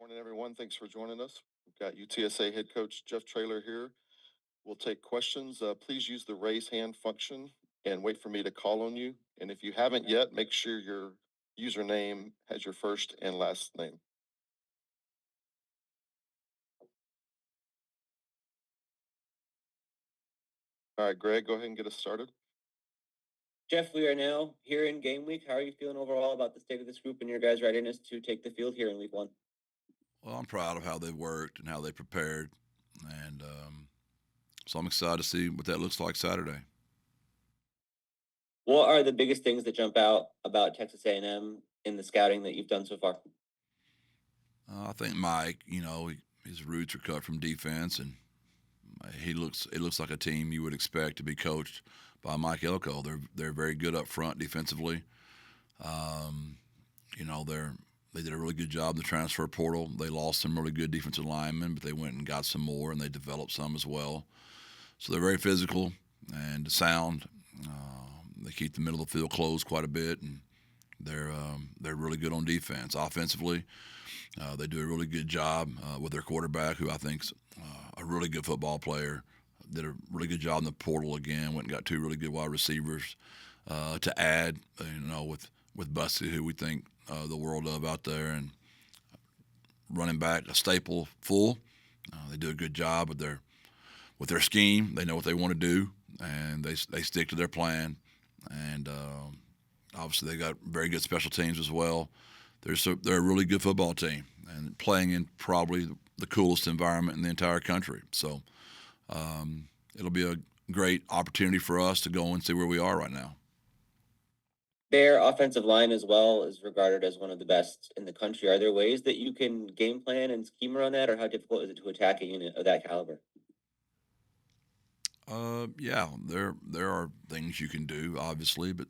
Morning, everyone. Thanks for joining us. We've got UTSA head coach Jeff Traylor here. We'll take questions. Please use the raise hand function and wait for me to call on you. And if you haven't yet, make sure your username has your first and last name. All right, Greg, go ahead and get us started. Jeff, we are now here in game week. How are you feeling overall about the state of this group and your guys' readiness to take the field here in week one? Well, I'm proud of how they worked and how they prepared, and so I'm excited to see what that looks like Saturday. What are the biggest things that jump out about Texas A&M in the scouting that you've done so far? I think Mike, his roots are cut from defense, and it looks like a team you would expect to be coached by Mike Elko. They're very good up front defensively. They did a really good job in the transfer portal. They lost some really good defensive linemen, but they went and got some more, and they developed some as well. So they're very physical and sound. They keep the middle of the field closed quite a bit, and they're really good on defense. Offensively, they do a really good job with their quarterback, who I think's a really good football player. Did a really good job in the portal again. Went and got two really good wide receivers to add. With Bussy, who we think the world of out there, and running back a staple full. They do a good job with their scheme. They know what they want to do, and they stick to their plan. And obviously, they got very good special teams as well. They're a really good football team, and playing in probably the coolest environment in the entire country. So it'll be a great opportunity for us to go and see where we are right now. Their offensive line as well is regarded as one of the best in the country. Are there ways that you can game plan and scheme around that, or how difficult is it to attack a unit of that caliber? Yeah, there are things you can do, obviously, but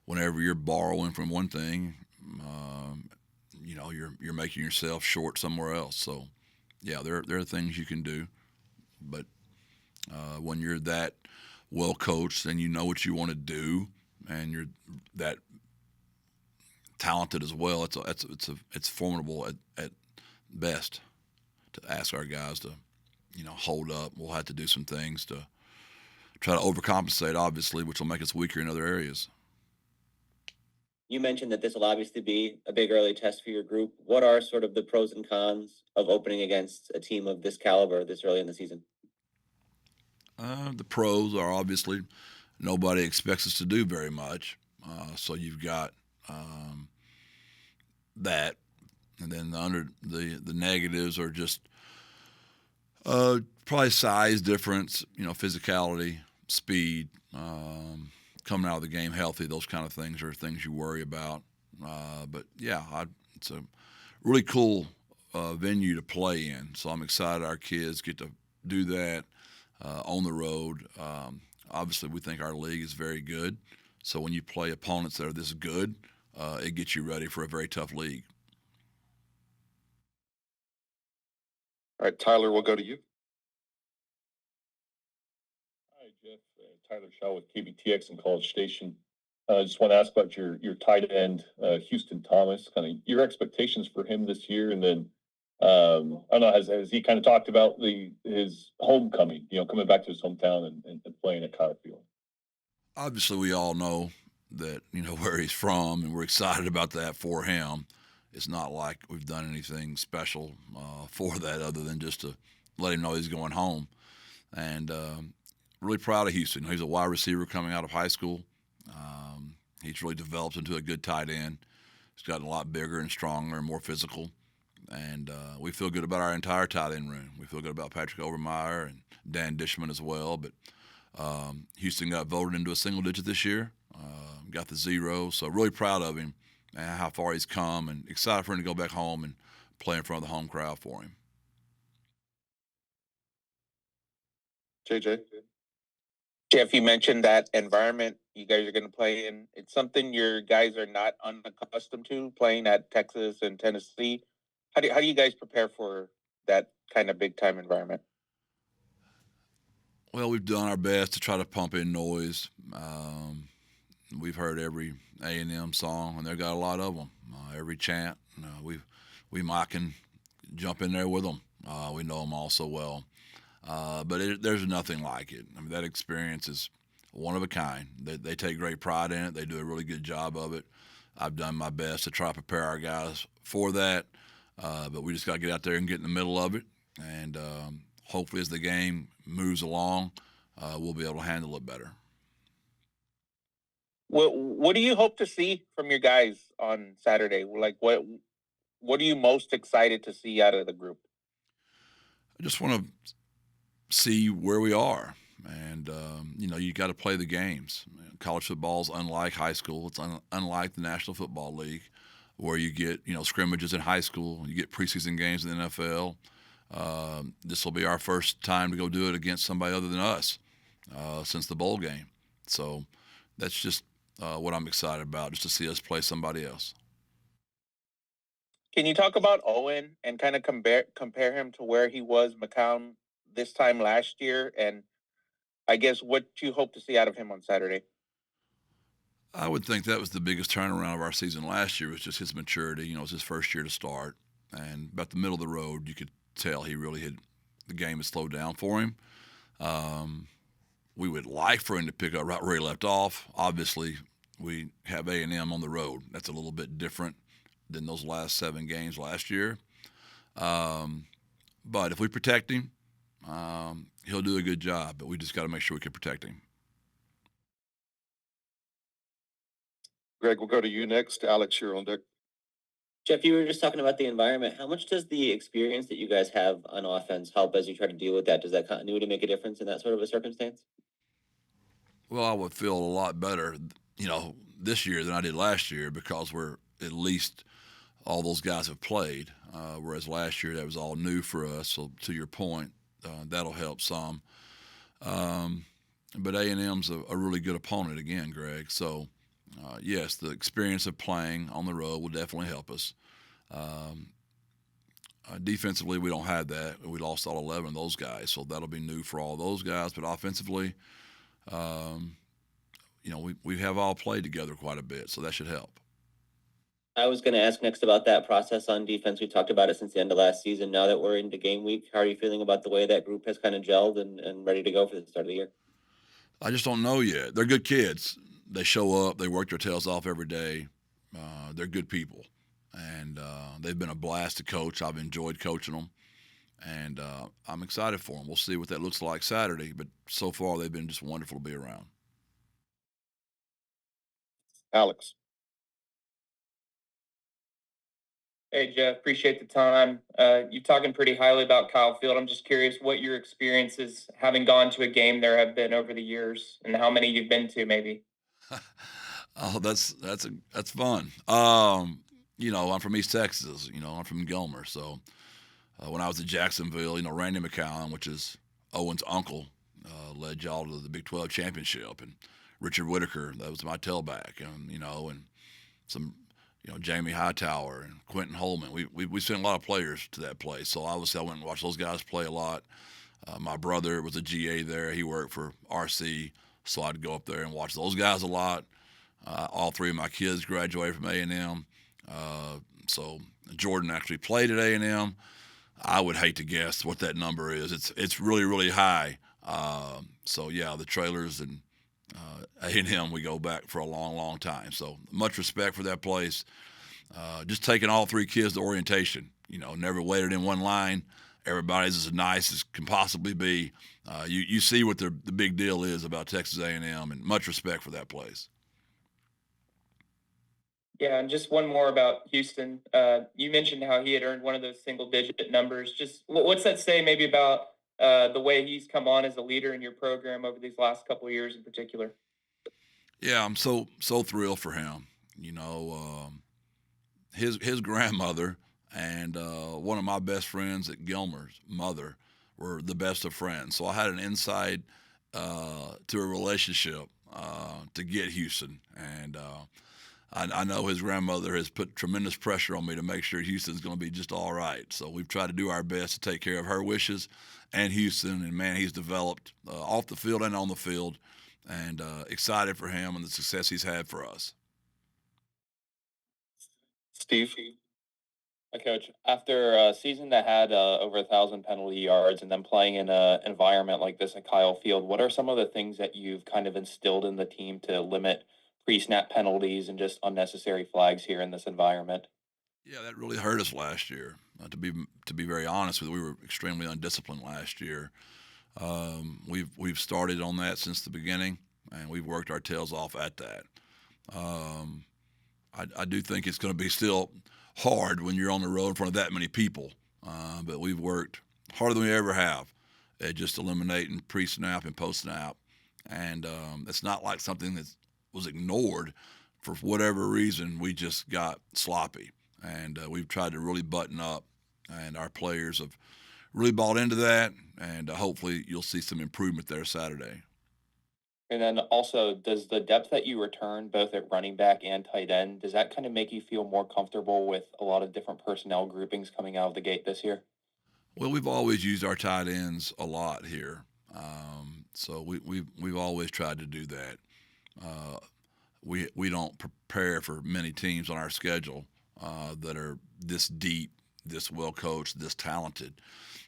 whenever you're borrowing from one thing, you're making yourself short somewhere else. So, yeah, there are things you can do, but when you're that well coached and you know what you want to do, and you're that talented as well, it's formidable at best to ask our guys to hold up. We'll have to do some things to try to overcompensate, obviously, which will make us weaker in other areas. You mentioned that this will obviously be a big early test for your group. What are sort of the pros and cons of opening against a team of this caliber this early in the season? The pros are obviously nobody expects us to do very much, so you've got that, and then the negatives are just probably size difference, physicality, speed, coming out of the game healthy. Those kind of things are things you worry about. But yeah, it's a really cool venue to play in. So I'm excited our kids get to do that on the road. Obviously, we think our league is very good. So when you play opponents that are this good, it gets you ready for a very tough league. All right, Tyler, we'll go to you. Hi, Jeff. Tyler Shaw with KBTX in College Station. I just want to ask about your tight end, Houston Thomas, kind of your expectations for him this year. And then, I don't know, has he kind of talked about his homecoming, coming back to his hometown and playing at Kyle Field? Obviously, we all know that, where he's from, and we're excited about that for him. It's not like we've done anything special for that other than just to let him know he's going home. And really proud of Houston. He's a wide receiver coming out of high school. He's really developed into a good tight end. He's gotten a lot bigger and stronger and more physical. And we feel good about our entire tight end room. We feel good about Patrick Overmeyer and Dan Dishman as well. But Houston got voted into a single digit this year, got the 0. So really proud of him and how far he's come, and excited for him to go back home and play in front of the home crowd for him. JJ. Jeff, you mentioned that environment you guys are going to play in. It's something your guys are not unaccustomed to, playing at Texas and Tennessee. How do you guys prepare for that kind of big time environment? Well, we've done our best to try to pump in noise. We've heard every A&M song, and they've got a lot of them. Every chant, we mic and jump in there with them. We know them all so well. But there's nothing like it. I mean, that experience is one of a kind. They take great pride in it. They do a really good job of it. I've done my best to try to prepare our guys for that. But we just got to get out there and get in the middle of it. And hopefully, as the game moves along, we'll be able to handle it better. What do you hope to see from your guys on Saturday? Like what are you most excited to see out of the group? I just want to see where we are. And, you got to play the games. College football is unlike high school. It's unlike the National Football League, where you get, scrimmages in high school. You get preseason games in the NFL. This will be our first time to go do it against somebody other than us since the bowl game. So that's just what I'm excited about, just to see us play somebody else. Can you talk about Owen and kind of compare him to where he was McCown this time last year, and I guess what you hope to see out of him on Saturday? I would think that was the biggest turnaround of our season last year, was just his maturity. It was his first year to start, and about the middle of the road, you could tell he really had the game had slowed down for him. We would like for him to pick up right where he left off. Obviously, we have A&M on the road. That's a little bit different than those last 7 games last year. But if we protect him, he'll do a good job. But we just got to make sure we can protect him. Greg, we'll go to you next. Alex, you're on deck. Jeff, you were just talking about the environment. How much does the experience that you guys have on offense help as you try to deal with that? Does that continuity make a difference in that sort of a circumstance? Well, I would feel a lot better, this year than I did last year, because we're at least all those guys have played, whereas last year that was all new for us. So to your point, that'll help some. But A&M's a really good opponent again, Greg. So, yes, the experience of playing on the road will definitely help us. Defensively, we don't have that. We lost all 11 of those guys, so that'll be new for all those guys. But offensively, we have all played together quite a bit, so that should help. I was going to ask next about that process on defense. We talked about it since the end of last season. Now that we're into game week, how are you feeling about the way that group has kind of gelled and ready to go for the start of the year? I just don't know yet. They're good kids. They show up. They work their tails off every day. They're good people. And they've been a blast to coach. I've enjoyed coaching them. And I'm excited for them. We'll see what that looks like Saturday. But so far, they've been just wonderful to be around. Alex. Hey, Jeff, appreciate the time. You're talking pretty highly about Kyle Field. I'm just curious what your experiences having gone to a game there have been over the years, and how many you've been to, maybe. Oh, that's fun. I'm from East Texas. I'm from Gilmer. So when I was at Jacksonville, Randy McCown, which is Owen's uncle, led y'all to the Big 12 championship, and Richard Whitaker, that was my tailback, and some. Jamie Hightower and Quentin Holman. We sent a lot of players to that place. So obviously I went and watched those guys play a lot. My brother was a GA there. He worked for RC, so I'd go up there and watch those guys a lot. All 3 of my kids graduated from A&M. So Jordan actually played at A&M. I would hate to guess what that number is. It's really, really high. So yeah, the Traylors and A&M, we go back for a long, long time. So much respect for that place. Just taking all 3 kids to orientation. Never waited in one line. Everybody's as nice as can possibly be. You see what the big deal is about Texas A&M, and much respect for that place. Yeah, and just one more about Houston. You mentioned how he had earned one of those single-digit numbers. Just what's that say maybe about the way he's come on as a leader in your program over these last couple of years in particular? Yeah, I'm so thrilled for him. His grandmother and one of my best friends at Gilmer's mother were the best of friends. So I had an insight to a relationship to get Houston. And I know his grandmother has put tremendous pressure on me to make sure Houston's going to be just all right. So we've tried to do our best to take care of her wishes and Houston. And, man, he's developed off the field and on the field. And excited for him and the success he's had for us. Steve. Coach, after a season that had over 1,000 penalty yards and then playing in an environment like this at Kyle Field, what are some of the things that you've kind of instilled in the team to limit pre-snap penalties and just unnecessary flags here in this environment? Yeah, that really hurt us last year. To be very honest with you, we were extremely undisciplined last year. We've started on that since the beginning, and we've worked our tails off at that. Um, I do think it's going to be still hard when you're on the road in front of that many people, but we've worked harder than we ever have at just eliminating pre-snap and post-snap, and it's not like something that was ignored for whatever reason. We just got sloppy, and we've tried to really button up, and our players have really bought into that, and hopefully you'll see some improvement there Saturday. And then also, does the depth that you return both at running back and tight end, does that kind of make you feel more comfortable with a lot of different personnel groupings coming out of the gate this year? Well, we've always used our tight ends a lot here, so we've always tried to do that. Uh, we don't prepare for many teams on our schedule that are this deep, this well coached, this talented.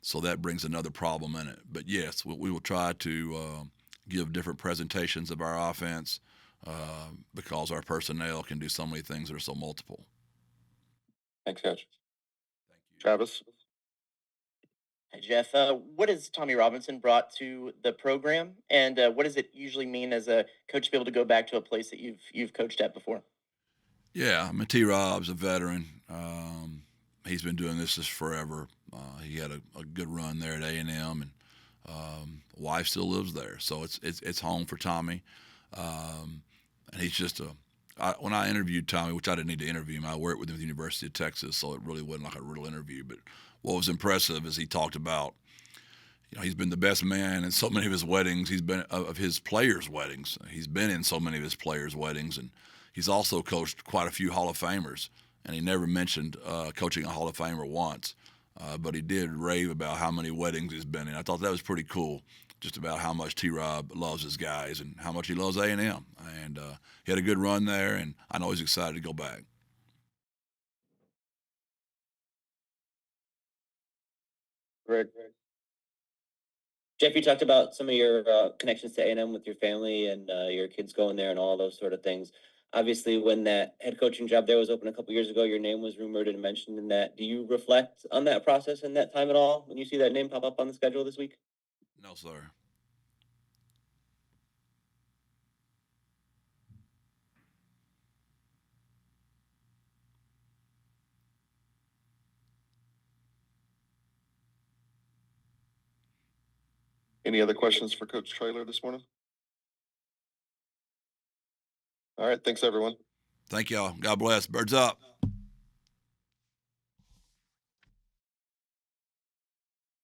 So that brings another problem in it. But yes, we will try to give different presentations of our offense because our personnel can do so many things that are so multiple. Thanks, Coach. Thank you. Travis? Hi, Jeff. What has Tommy Robinson brought to the program, and what does it usually mean as a coach to be able to go back to a place that you've coached at before? Yeah, I mean, T. Rob's a veteran. He's been doing this forever. He had a good run there at A&M, and wife still lives there, so it's home for Tommy. And he's just when I interviewed Tommy, which I didn't need to interview him, I worked with him at the University of Texas, so it really wasn't like a real interview. But what was impressive is he talked about, he's been the best man in so many of his weddings. He's been of his players' weddings. He's been in so many of his players' weddings, and he's also coached quite a few Hall of Famers. And he never mentioned coaching a Hall of Famer once, but he did rave about how many weddings he's been in. I thought that was pretty cool, just about how much T-Rob loves his guys and how much he loves A&M. And he had a good run there, and I know he's excited to go back. Greg? Jeff, you talked about some of your connections to A&M with your family and your kids going there and all those sort of things. Obviously, when that head coaching job there was open a couple years ago, your name was rumored and mentioned in that. Do you reflect on that process and that time at all when you see that name pop up on the schedule this week? No, sir. Any other questions for Coach Traylor this morning? All right, thanks, everyone. Thank y'all. God bless. Birds up.